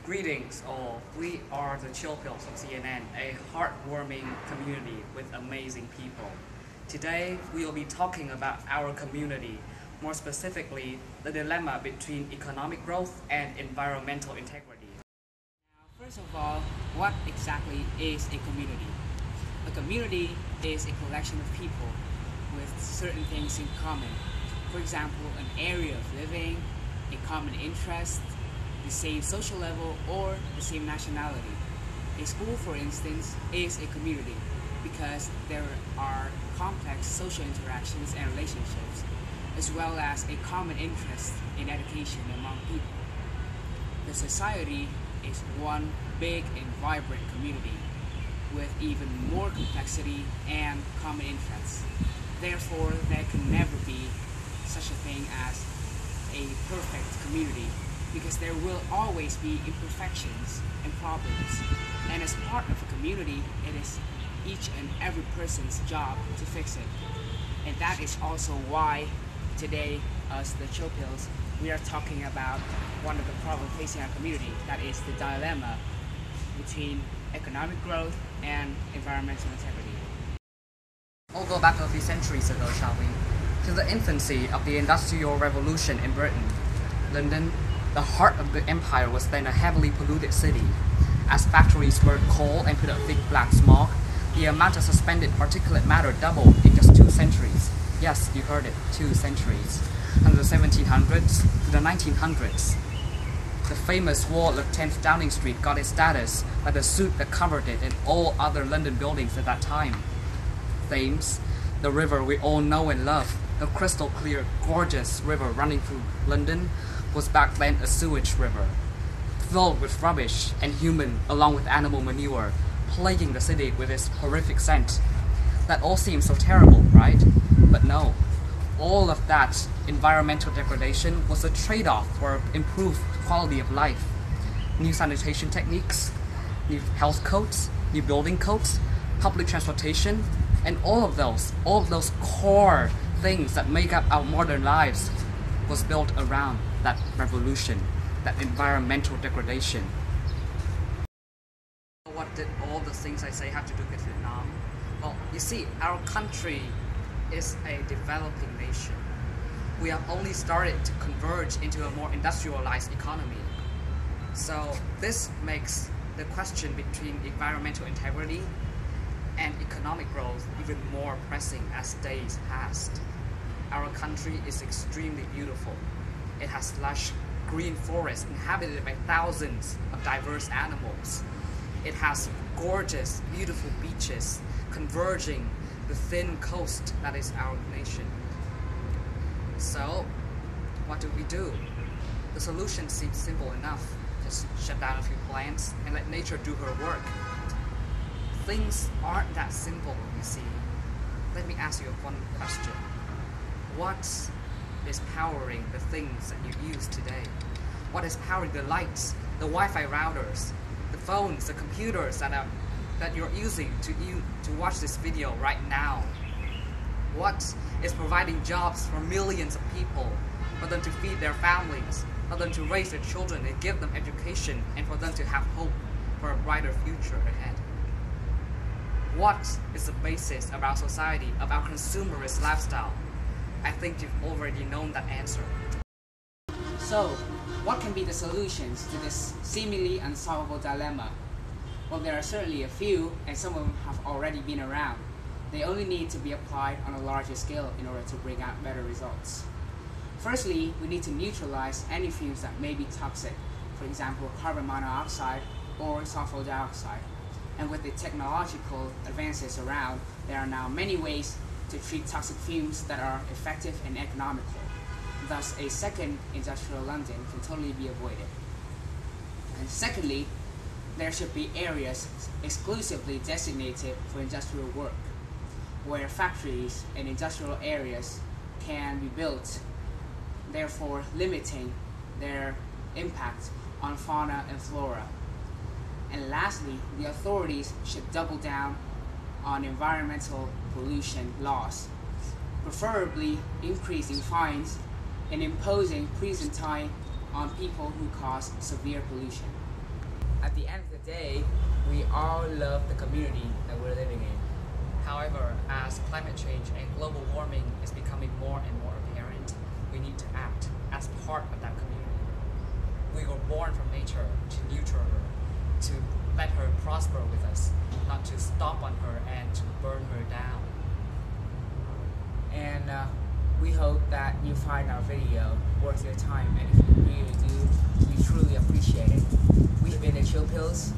Greetings all, we are the Chill Pills of CNN, a heartwarming community with amazing people. Today we will be talking about our community, more specifically the dilemma between economic growth and environmental integrity. Now, first of all, what exactly is a community? A community is a collection of people with certain things in common. For example, an area of living, a common interest, the same social level, or the same nationality. A school, for instance, is a community because there are complex social interactions and relationships, as well as a common interest in education among people. The society is one big and vibrant community with even more complexity and common interests. Therefore, there can never be such a thing as a perfect community, because there will always be imperfections and problems. And as part of a community, it is each and every person's job to fix it. And that is also why today, us the Chill Pills, we are talking about one of the problems facing our community, that is the dilemma between economic growth and environmental integrity. We'll go back a few centuries ago, shall we? To the infancy of the Industrial Revolution in Britain. London, the heart of the empire, was then a heavily polluted city. As factories burned coal and put out thick black smog, the amount of suspended particulate matter doubled in just 2 centuries. Yes, you heard it, 2 centuries. From the 1700s to the 1900s. The famous wall of 10th Downing Street got its status by the soot that covered it and all other London buildings at that time. Thames, the river we all know and love, the crystal clear, gorgeous river running through London, was back then a sewage river, filled with rubbish and human along with animal manure, plaguing the city with its horrific scent. That all seems so terrible, right? But no. All of that environmental degradation was a trade-off for improved quality of life. New sanitation techniques, new health codes, new building codes, public transportation, and all of those core things that make up our modern lives was built around that revolution, that environmental degradation. What did all the things I say have to do with Vietnam? Well, you see, our country is a developing nation. We have only started to converge into a more industrialized economy. So this makes the question between environmental integrity and economic growth even more pressing as days passed. Our country is extremely beautiful. It has lush green forests inhabited by thousands of diverse animals. It has gorgeous, beautiful beaches converging the thin coast that is our nation. So, what do we do? The solution seems simple enough. Just shut down a few plants and let nature do her work. Things aren't that simple, you see. Let me ask you one question. What is powering the things that you use today? What is powering the lights, the Wi-Fi routers, the phones, the computers that you're using to watch this video right now? What is providing jobs for millions of people, for them to feed their families, for them to raise their children and give them education, and for them to have hope for a brighter future ahead? What is the basis of our society, of our consumerist lifestyle? I think you've already known that answer. So, what can be the solutions to this seemingly unsolvable dilemma? Well, there are certainly a few, and some of them have already been around. They only need to be applied on a larger scale in order to bring out better results. Firstly, we need to neutralize any fumes that may be toxic, for example, carbon monoxide or sulfur dioxide. And with the technological advances around, there are now many ways to treat toxic fumes that are effective and economical. Thus, a second industrial London can totally be avoided. And secondly, there should be areas exclusively designated for industrial work, where factories and industrial areas can be built, therefore limiting their impact on fauna and flora. And lastly, the authorities should double down on environmental pollution laws, preferably increasing fines and imposing prison time on people who cause severe pollution. At the end of the day, we all love the community that we're living in. However, as climate change and global warming is becoming more and more apparent, we need to act as part of that community. We were born from nature to nurture her, to let her prosper with us, not to stomp on her and to burn her down. And we hope that you find our video worth your time, and if you really do, we truly appreciate it. We've been the Chill Pills.